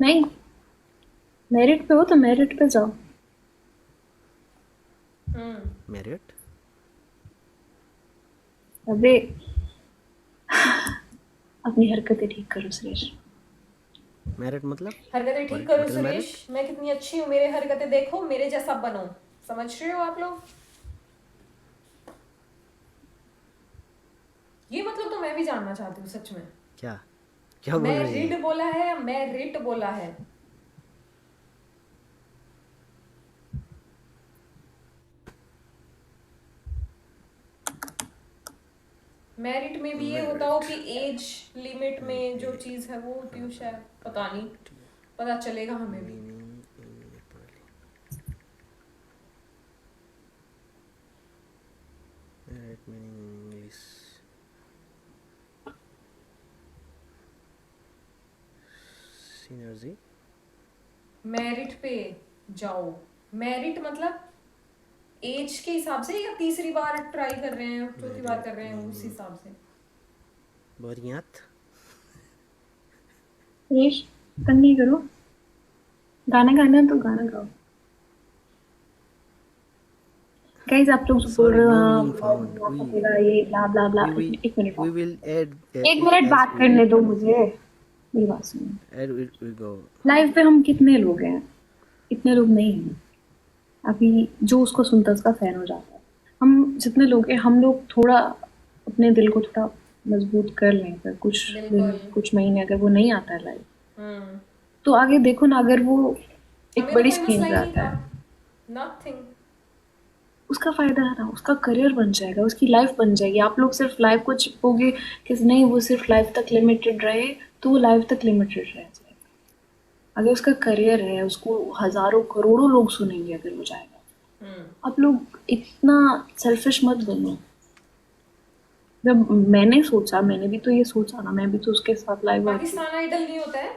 नहीं, मेरिट पे हो तो मेरिट पे जाओ। मेरिट अबे अपनी हरकतें ठीक करो सुरेश। मेरिट मतलब हरकतें ठीक करो व्हाट इज सुरेश, मेरिट? मैं कितनी अच्छी हूँ, मेरे हरकतें देखो, मेरे जैसा बनो। समझ रहे हो आप लोग? ये मतलब तो मैं भी जानना चाहती हूँ सच में। क्या क्या बोल मैं रही रिड है? बोला है या मैं रिट बोला है? मेरिट में भी ये होता हो मेरिट कि एज लिमिट में जो चीज़ है वो होती हो शायद, पता नहीं, पता चलेगा हमें भी। Meaning in Nepali. Merit meaning in English. Synergy. Merit पे जाओ। मेरिट मतलब एज के हिसाब से या तीसरी बार ट्राई कर रहे हैं, चौथी बार कर मेरिट रहे हैं, उस मीनिंग हिसाब से? बोरियत। सुरेश तंग नहीं करो, गाना गाना है तो गाना गाओ। गाइस आप लोग जो बोल सॉरी, रहे हो नो हाँ मीनिंग फाउंड। मौका देगा ये ब्ला ब्ला ब्ला, वी वी एक मिनट वी बात, विल ऐड एक मिनट एज बात वी करने दो मुझे, मेरी बात सुनो। Add we go. लाइव पे हम कितने लोग हैं? इतने लोग नहीं हैं। अभी जो उसको सुनता है उसका फैन हो जाता है। हम जितने लोग हैं, हम लोग थोड़ा अपने दिल को थोड़ा मजबूत कर लें, अगर कुछ दिन बिल्कुल। कुछ महीने अगर वो नहीं आता है लाइव, हम्म। तो आगे देखो ना, अगर वो एक हमें तो बड़ी कोई स्क्रीन मसला पे ही नहीं आता था। है, नथिंग। उसका फायदा है ना, उसका करियर बन जाएगा, उसकी लाइफ बन जाएगी। आप लोग सिर्फ लाइफ को चिपकोगे कि नहीं वो सिर्फ लाइफ तक लिमिटेड रहे, तो वो लाइफ तक लिमिटेड रह जाएगा। अगर उसका करियर है, उसको हजारों करोड़ों लोग सुनेंगे अगर वो जाएगा। आप लोग इतना सेल्फिश मत बनो। जब मैंने सोचा, मैंने भी तो ये सोचा ना, मैं भी तो उसके साथ लाइव आती, पाकिस्तान आइडल नहीं होता है,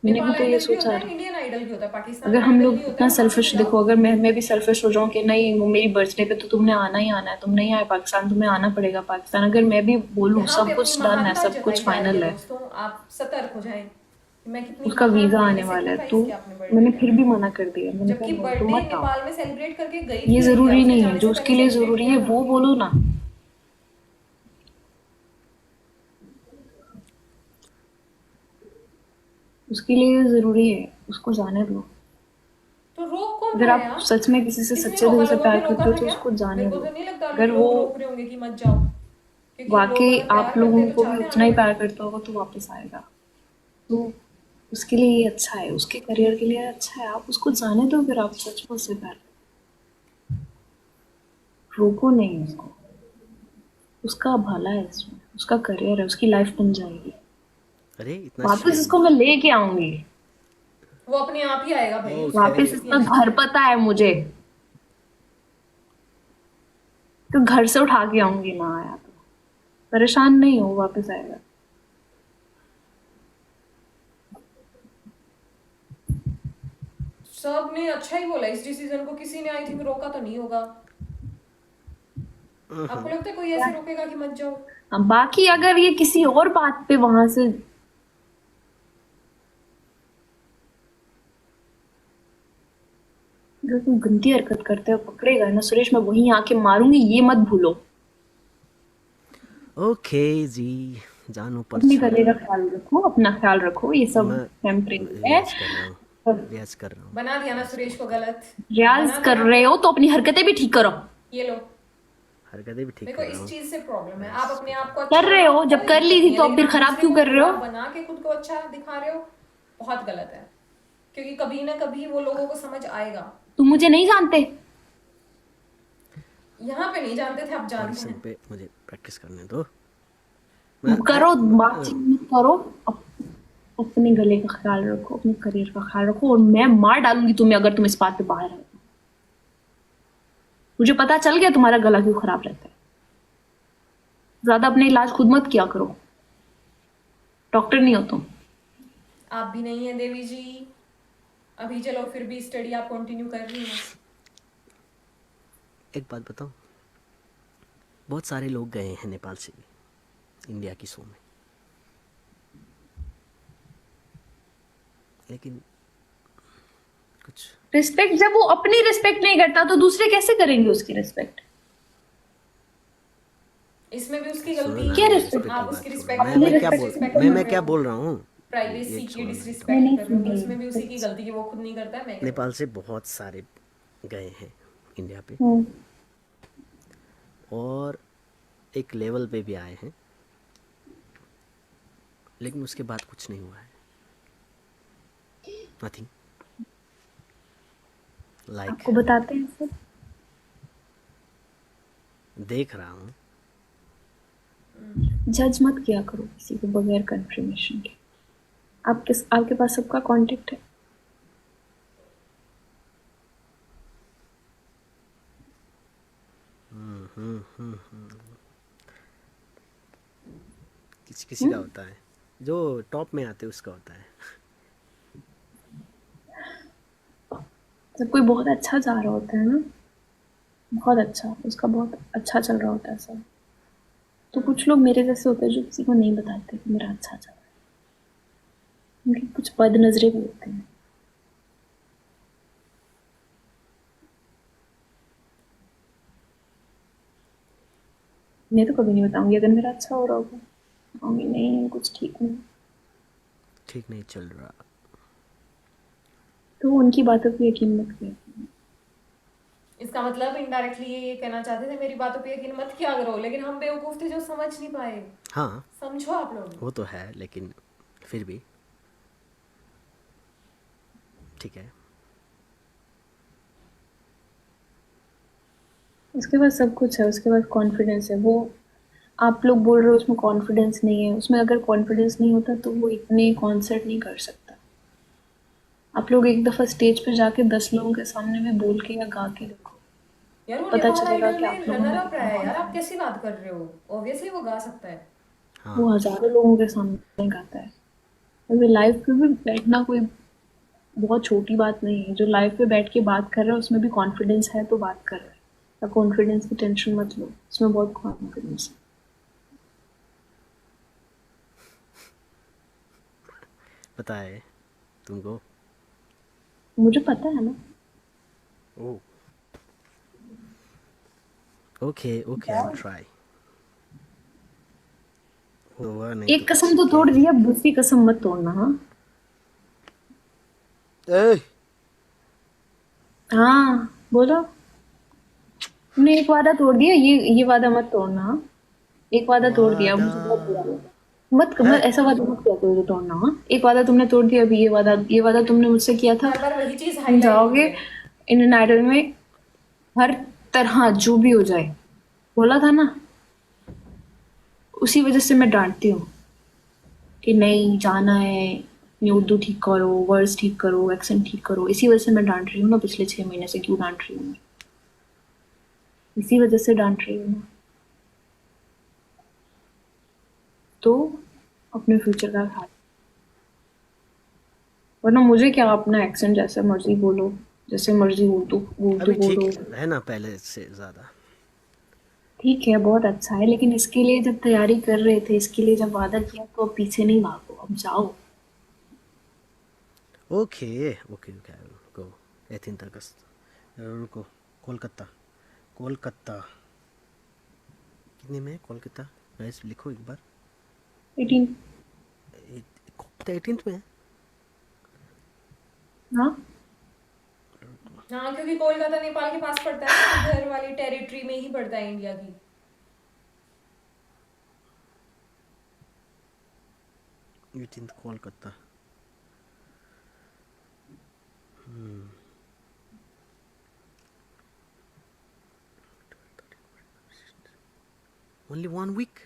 मैंने भी नेपाल तो ये आइडल भी सोचा होता है, ना। इंडियन आइडल भी होता है, पाकिस्तान अगर हम आइडल लोग नहीं होता इतना है, वहां पे सेल्फिश, तो देखो जाओ। अगर मैं भी सेल्फिश हो जाऊं कि नहीं वो मेरी बर्थडे पे तो तुमने आना ही आना है, तुम नहीं आए पाकिस्तान, तुम्हें आना पड़ेगा पाकिस्तान, अगर मैं भी बोलूं यहाँ पे सब अपनी कुछ डन है, महानता सब कुछ जताई जा रही फाइनल है है, दोस्तों, आप सतर्क हो जाएं कि मैं कितनी उसका महान वीजा हूँ, आने मैंने वाला है, तो सेक्रीफाइस किया अपने बर्थडे मैंने पे। फिर भी मना कर दिया, मैंने कहा जबकि नहीं तुम बर्थडे मत आओ। नेपाल में सेलिब्रेट करके गई ये थी इंडिया, जरूरी उसके नहीं है, जाने जो से उसके पहले लिए सेलिब्रेट जरूरी है किया था। वो बोलो ना। उसके लिए जरूरी है, उसको जाने दो। तो रोक कौन अगर रहा है आप यार? सच में किसी से किसने सच्चे रोका? दिल से लोगों ने प्यार रोका करते हो था तो क्या? उसको मेरे जाने को दो। तो नहीं लगता अगर वो लोग रोक रहे होंगे कि मत जाओ, क्योंकि लोग वाकई अगर आप प्यार करते लोगों हैं तो को भी चाहते हैं उतना आगे ही बढ़े। प्यार करता होगा तो वापस आएगा, तो उसके लिए ये अच्छा है, उसके करियर के लिए अच्छा है, आप उसको जाने दो अगर आप सच में उससे प्यार करते हो। रोको नहीं उसको, उसका भला है इसमें, उसका करियर है, उसकी लाइफ बन जाएगी। अरे इतना वापस इसको मैं लेके आऊंगी, वो अपने आप ही आएगा भाई, उसकी ओके। वापस कोई इसका सीन नहीं घर है। पता है मुझे, तो घर से उठा के आऊंगी ना आया तो। परेशान नहीं हो, वापस आएगा। सब ने अच्छा ही बोला इस डिसीजन को, किसी ने आई थिंक रोका तो नहीं होगा। आपको लगता है कोई ऐसे रोकेगा कि मत जाओ? अब बाकी अगर ये किसी और बात पे वहां से, अगर तुम गंदी हरकत करते हो पकड़ेगा ना सुरेश, मैं वहीं आके मारूंगी, ये मत भूलो। ओके जी, जानु अपने पर्छ। गले का ख्याल रखो, अपना ख्याल रखो, ये सब मैं टेम्परेरी है। रियाज कर रहा हूँ, सब रियाज कर रहा हूँ, बना दिया ना रियाज सुरेश बहुत को कर। गलत? रियाज बना दिया कर ना? रहे हो तो अपनी हरकतें भी ठीक करो। ये लो। हरकतें भी ठीक मेरे को कर रहा इस हूँ, चीज से प्रॉब्लम है, आप रियाज अपने कर रहा आप हूँ। को कर अच्छा रहे बनाओ हो, जब कोई कर ली दिक्कत थी नहीं है, तो अब लेकिन फिर आप खराब दूसरे क्यों को कर रहे हो? बुरा बना के खुद को अच्छा दिखा रहे हो, बहुत गलत है। क्योंकि कभी ना कभी वो लोगों को समझ आएगा। तुम मुझे नहीं जानते। यहाँ पे नहीं जानते थे, आप जानते ऑडिशन हैं। पे मुझे प्रैक्टिस करने दो। मैं करो, बातचीत मत करो, अपने गले का ख्याल रखो, अपने करियर का ख्याल रखो, और मैं मार डालूंगी तुम्हें अगर तुम इस बात पे बाहर आए। मुझे पता चल गया तुम्हारा गला क्यों खराब रहता है। ज्यादा अपने इलाज खुद मत किया करो, डॉक्टर नहीं हो तुम। आप भी नहीं है देवी जी। अभी चलो फिर भी स्टडी आप कंटिन्यू कर रही हैं। एक बात बताऊँ, बहुत सारे लोग गए हैं नेपाल से भी इंडिया की शो में। लेकिन कुछ रिस्पेक्ट, जब वो अपनी रिस्पेक्ट नहीं करता तो दूसरे कैसे करेंगे उसकी रिस्पेक्ट? इसमें भी उसकी सुनो गलती ना, क्या है। वो रिस्पेक्ट? रिस्पेक्ट की आप बात उसकी छोड़ो। रिस्पेक्ट कर अपनी रहे हो, रिस्पेक्ट डिसरिस्पेक्ट कर मैं रहे क्या हो, बोल रहा हूँ, ये प्राइवेसी की छोड़ो ना। मैं डिसरिस्पेक्ट नहीं कर रहे हो, सुन तो रही इसमें भी उसी की कुछ। गलती की वो खुद नहीं करता है, मैं क्या नेपाल करूँ? से बहुत सारे गए हैं इंडिया पे, हम्म। और एक लेवल पे भी आए हैं, लेकिन उसके बाद कुछ नहीं हुआ है। नथिंग, लाइक आपको बताते हैं सब। देख रहा हूँ। जज मत किया करो किसी को बगैर कंफर्मेशन के। आपके पास सबका कांटेक्ट है। किसी किसी का होता है, जो टॉप में आते हैं उसका होता है। जब कोई बहुत अच्छा जा रहा होता है ना, बहुत अच्छा, उसका बहुत अच्छा चल रहा होता है सब, तो कुछ लोग मेरे जैसे होते हैं जो किसी को नहीं बताते कि मेरा अच्छा चल रहा है। उनकी कुछ बद नजरें भी होते हैं। मैं तो कभी नहीं बताऊंगी अगर मेरा अच्छा हो रहा होगा। कहूंगी नहीं कुछ ठीक नहीं। ठीक नहीं चल रहा। तो उनकी बातों पे यकीन मत करिए। इसका मतलब इनडायरेक्टली ये कहना चाहते थे मेरी बातों पे यकीन मत किया करो, लेकिन हम बेवकूफ थे जो समझ नहीं पाए। हाँ, समझो आप लोग। वो तो है, लेकिन फिर भी ठीक है। उसके पास सब कुछ है, उसके पास कॉन्फिडेंस है। वो आप लोग बोल रहे हो उसमें कॉन्फिडेंस नहीं है, उसमें अगर कॉन्फिडेंस नहीं होता तो वो इतने कॉन्सर्ट नहीं कर सकता। आप लोग एक दफा स्टेज पे जाके 10 लोगों के सामने भी बोल के या गा के देखो, यार वो पता नेपाल चलेगा आइडल कि में आप लोगों रनर में अप रहा कितना है यार, आप कॉन्फिडेंस। कैसी बात कर रहे हो? ऑब्वियसली वो गा सकता है। वो हजारों लोगों के सामने गाता है। और लाइव पे भी बैठना कोई बहुत छोटी बात नहीं है। जो लाइव पे बैठ के बात कर रहा है उसमें भी कॉन्फिडेंस है तो बात कर रहा है। तो कॉन्फिडेंस की टेंशन मत लो, उसमें बहुत कॉन्फिडेंस है। पता है तुमको? मुझे पता है ना। ओ, ओके ओके, आई ट्राई। हुआ नहीं तो एक कुछ कसम तो कह तोड़ नहीं दी, अब दूसरी कसम मत तोड़ना। हाँ सकते। हाँ बोलो। तुमने एक वादा तोड़ दिया, ये वादा मत तोड़ना। हाँ? एक वादा तोड़ दिया, अब वादा मुझे बहुत बुरा लगा। मत है। ऐसा वादा मत किया करो जो तोड़ना। हाँ, एक वादा तुमने तोड़ दिया, अभी ये वादा तुमने मुझसे किया था। हर बार वही चीज तुम हाईलाइट होती जाओगे है। इंडियन आइडल में, हर तरह जो भी हो जाए, बोला था ना। उसी वजह से मैं डांटती हूँ कि नहीं जाना है, ये उर्दू ठीक करो, वर्ड्स ठीक करो, एक्सेंट ठीक करो। इसी वजह से मैं डांट रही हूँ ना, पिछले 6 महीने से क्यों डांट रही हूँ मैं? इसी वजह से डांट रही हूँ ना। तो अपने फ्यूचर का ख्याल। वरना मुझे क्या, अपना एक्सेंट जैसे मर्जी बोलो, जैसे मर्जी उर्दू उर्दू अभी ठीक बोलो। है ना पहले से ज़्यादा? ठीक है, बहुत अच्छा है, लेकिन इसके लिए जब तैयारी कर रहे थे, इसके लिए जब वादा किया, तो अब पीछे नहीं भागो, अब जाओ। ओके ओके ओके, गो 18 अगस्त। रुको, कोलकाता, कोलकाता कितने में है कोलकाता? गाइस लिखो एक बार। 18। कोलकाता 18 में है। हाँ। हाँ, क्योंकि कोलकाता नेपाल के पास पड़ता है ना, इधर वाली टेरिटरी में ही पड़ता है इंडिया की। 18 कोलकाता। Only 1 week.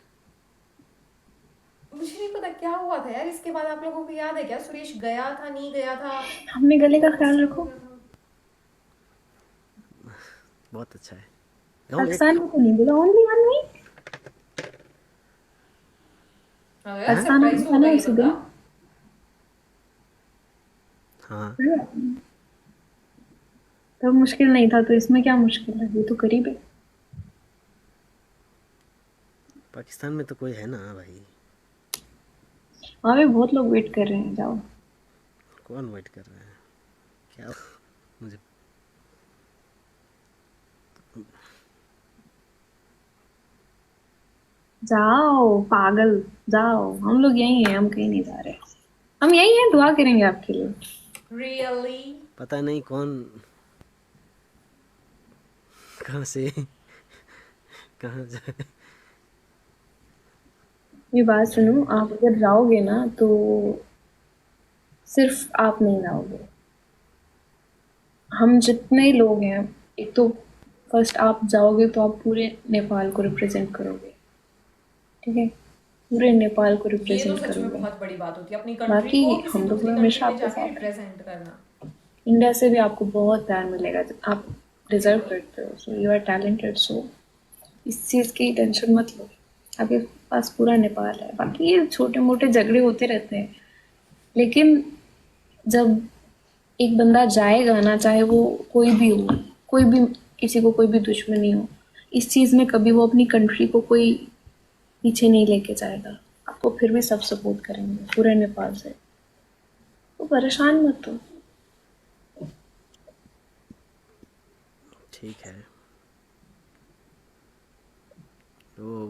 मुझे नहीं पता क्या हुआ था यार, इसके बाद आप लोगों को याद है क्या? सुरेश गया था, नहीं गया था? अपने गले का ख्याल क्या हो रखो। गया था? बहुत अच्छा है। पाकिस्तान एक में तो नहीं बोला ओनली 1 वीक। हाँ यार, हैं? पाकिस्तान में सरप्राइज तो था होगा ना ये उसी बंदा। दिन। हाँ, तब मुश्किल नहीं था तो इसमें क्या मुश्किल है, ये तो करीब है। पाकिस्तान में तो कोई है ना भाई। वहाँ पे बहुत लोग वेट कर रहे हैं, जाओ। कौन वेट कर रहा है क्या? मुझे जाओ पागल, जाओ, हम लोग यही हैं, हम कहीं नहीं जा रहे। हम यही हैं, दुआ करेंगे आपके लिए। रियली? पता नहीं कौन कहाँ से कहाँ जाए। ये बात सुनो, आप अगर जाओगे ना तो सिर्फ आप नहीं जाओगे, हम जितने लोग हैं, एक तो फर्स्ट आप जाओगे तो आप पूरे नेपाल को रिप्रेजेंट करोगे, ठीक है, पूरे नेपाल को ये तो रिप्रेजेंट सच में करोगे। बहुत बड़ी बात होती है, अपनी कंट्री बाकी को किसी हम लोग दूसरी कंट्री हमेशा में आपके जाके साथ हैं। रिप्रेजेंट करना। इंडिया से भी आपको बहुत प्यार मिलेगा, आप डिजर्व करते हो, सो यू आर टैलेंटेड, सो इस चीज़ की टेंशन मत लो, आपके पास पूरा नेपाल है। बाकी ये छोटे मोटे झगड़े होते रहते हैं, लेकिन जब एक बंदा जाएगा ना, चाहे वो कोई भी हो, कोई भी, किसी को कोई भी दुश्मनी हो, इस चीज़ में कभी वो अपनी कंट्री को कोई पीछे नहीं लेके जाएगा, आपको फिर भी सब सपोर्ट करेंगे पूरे नेपाल से, तो परेशान मत हो। ठीक है, तो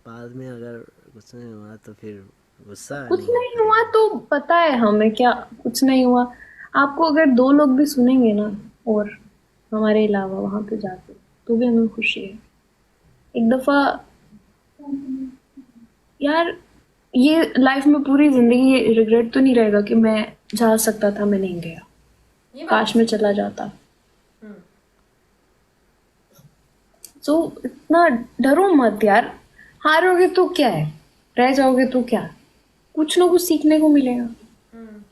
बाद में अगर कुछ नहीं हुआ तो फिर गुस्सा कुछ नहीं नहीं हुआ करेंगे। तो पता है हमें, क्या कुछ नहीं हुआ, आपको अगर दो लोग भी सुनेंगे ना, और हमारे अलावा वहां पे जाके, तो भी हमें खुशी है। एक दफा यार, ये लाइफ में पूरी जिंदगी ये रिग्रेट तो नहीं रहेगा कि मैं जा सकता था, मैं नहीं गया, ये बात तो काश मैं सही चला है। जाता। हम्म। तो इतना डरो मत यार, हारोगे तो क्या है, रह जाओगे तो क्या, कुछ ना कुछ सीखने को मिलेगा। हम्म।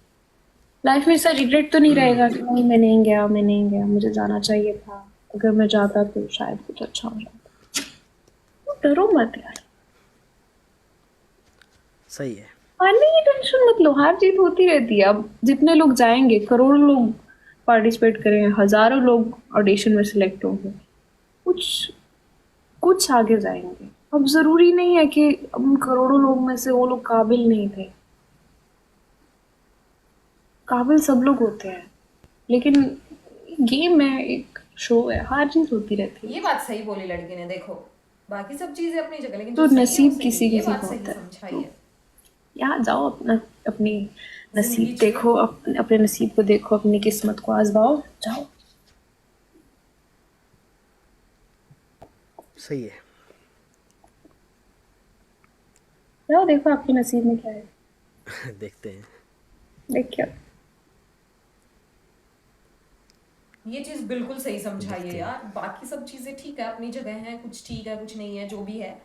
लाइफ में ऐसा रिग्रेट तो नहीं रहेगा कि नहीं मैं नहीं गया, मैं नहीं गया, मुझे जाना चाहिए था, अगर मैं जाता तो शायद कुछ अच्छा हो जाता। तो डरो मत यार, सही है। हारने की टेंशन मत लो, हार जीत होती रहती है। अब जितने लोग जाएंगे, करोड़ों लोग पार्टिसिपेट करेंगे, हजारों लोग ऑडिशन में सिलेक्ट होंगे, कुछ कुछ आगे जाएंगे। अब जरूरी नहीं है कि उन करोड़ों लोग में से वो लोग काबिल नहीं थे, काबिल सब लोग होते हैं, लेकिन गेम है, एक शो है, हार जीत होती रहती है। ये बात सही बोली लड़की ने, देखो बाकी सब चीजें अपनी जगह, लेकिन जो तो सही है वो नसीब सही है, किसी ये किसी बात का सही होता है, समझाई तो है। यहाँ जाओ, अपना अपनी जिंदगी नसीब जियो। देखो, अपने नसीब को देखो, अपनी किस्मत को आजमाओ, जाओ। सही है। जाओ, देखो आपके नसीब में क्या है, देखते हैं। देखिए। ये चीज बिल्कुल सही समझाई है देखते हैं। यार, बाकी सब चीजें ठीक है अपनी जगह है, कुछ ठीक है कुछ नहीं है, जो भी है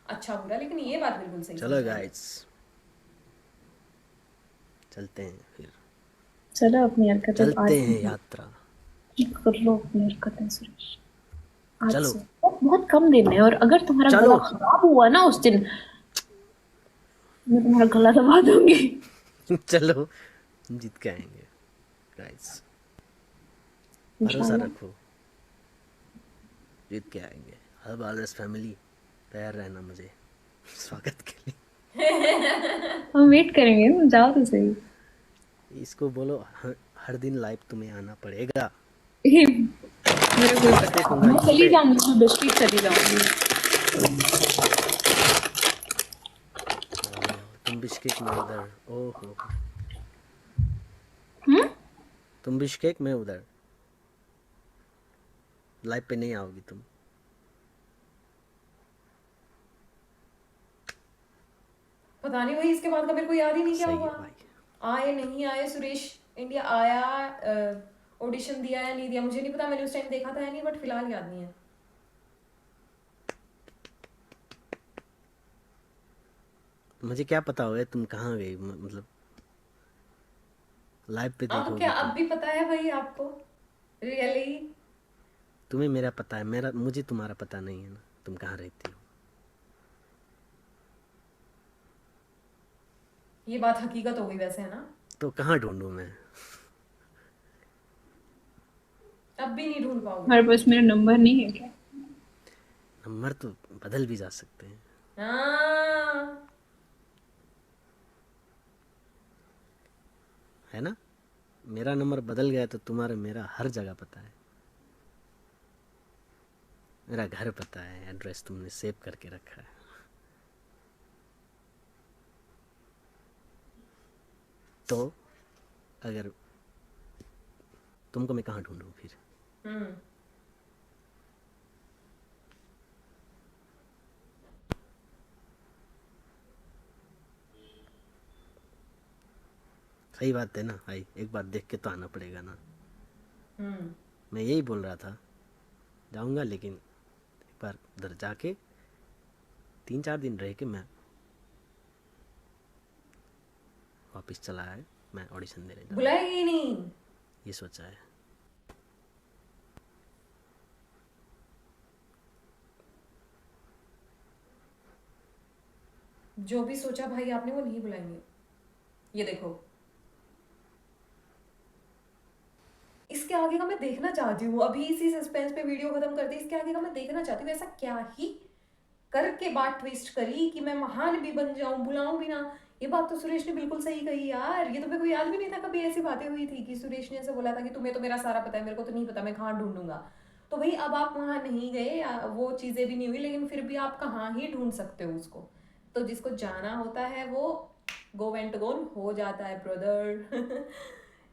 अच्छा बुरा, लेकिन ये बात बिल्कुल सही चलो समझाई है। गाइस, चलते हैं फिर। चलो, अपनी हरकतें आज चलते से हैं यात्रा। ठीक कर लो, अपनी हरकतें सुरेश, आज चलो। से बहुत कम दिन है, और अगर तुम्हारा चलो। गला खराब हुआ ना उस दिन, मैं तुम्हारा गला दबा दूंगी। चलो, हम जीत के आएंगे गाइस, भरोसा इंशाल्लाह। रखो, जीत के आएंगे। हब आदर्श फैमिली, तैयार रहना मुझे स्वागत के लिए। हम वेट करेंगे, तुम जाओ तो सही। इसको बोलो हर दिन लाइव तुम्हें आना पड़ेगा। मेरे को मैं पता है, देखूंगा मैं इस चली पे। जाऊंगी, मैं डिस्ट्रिक्ट चली जाऊंगी। तुम बिश्केक में उधर, ओहो, हम्म। तुम बिश्केक में उधर, लाइव पे नहीं आओगी तुम। पता नहीं भाई, इसके बाद का मेरे को याद ही नहीं क्या सही हुआ। है भाई। आए नहीं आए सुरेश, इंडिया आया, ऑडिशन दिया या नहीं दिया मुझे नहीं पता, मैंने उस टाइम देखा था या नहीं, बट फिलहाल याद नहीं है। मुझे क्या पता होगा तुम कहाँ गई, मतलब लाइव पे अब क्या, देखोगी अब तुम। भी पता है भाई आपको? रियली? तुम्हें मेरा पता है, मेरा मुझे तुम्हारा पता नहीं है ना, तुम कहाँ रहती हो। ये बात हकीकत हो गई वैसे, है ना? तो कहाँ ढूंढूं मैं। अब भी नहीं ढूंढ पाओगे? हमारे पास मेरा नंबर नहीं है क्या? नंबर तो बदल भी जा सकते हैं, हाँ। है ना। मेरा नंबर बदल गया तो तुम्हारा मेरा हर जगह पता है, मेरा घर पता है, एड्रेस तुमने सेव करके रखा है। तो अगर तुमको मैं कहाँ ढूंढूं फिर? हम्म सही बात है ना भाई, एक बार देख के तो आना पड़ेगा ना। हम्म मैं यही बोल रहा था, जाऊंगा लेकिन एक बार उधर जाके 3-4 दिन रह के मैं वापस चला है, मैं ऑडिशन देने जाऊँ, बुलाएगी ही नहीं। ये सोचा है। जो भी सोचा भाई आपने वो नहीं बुलाएंगे, ये देखो। इसके आगे का मैं देखना चाहती हूँ, अभी इसी सस्पेंस पे वीडियो खत्म करते, इसके आगे का मैं देखना चाहती हूँ ऐसा क्या ही करके बात ट्विस्ट करी कि मैं महान भी बन जाऊं, बुलाऊं भी ना। ये बात तो सुरेश ने बिल्कुल सही कही यार, ये तो मेरे को याद भी नहीं था कभी ऐसी बातें हुई थी कि सुरेश ने ऐसे बोला था कि तुम्हें तो मेरा सारा पता है, मेरे को तो नहीं पता, मैं कहाँ ढूंढूंगा। तो भाई अब आप वहां नहीं गए, वो चीजें भी नहीं हुई, लेकिन फिर भी आप कहाँ ही ढूंढ सकते हो उसको। तो जिसको जाना होता है वो गो वेंट गोन हो जाता है ब्रदर।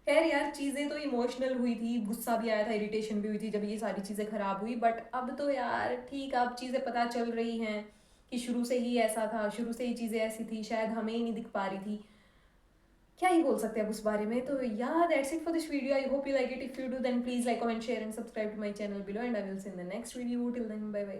खैर यार, चीजें तो इमोशनल हुई थी, गुस्सा भी आया था, इरिटेशन भी हुई थी जब ये सारी चीजें खराब हुई, बट अब तो यार ठीक है, अब चीजें पता चल रही हैं कि शुरू से ही ऐसा था, शुरू से ही चीजें ऐसी थी, शायद हमें ही नहीं दिख पा रही थी। क्या ही बोल सकते हैं अब उस बारे में। तो यार that's it for this video, I hope you like it. If you do then please like, comment, share and subscribe to my channel below, and I will see in the next video. Till then bye bye.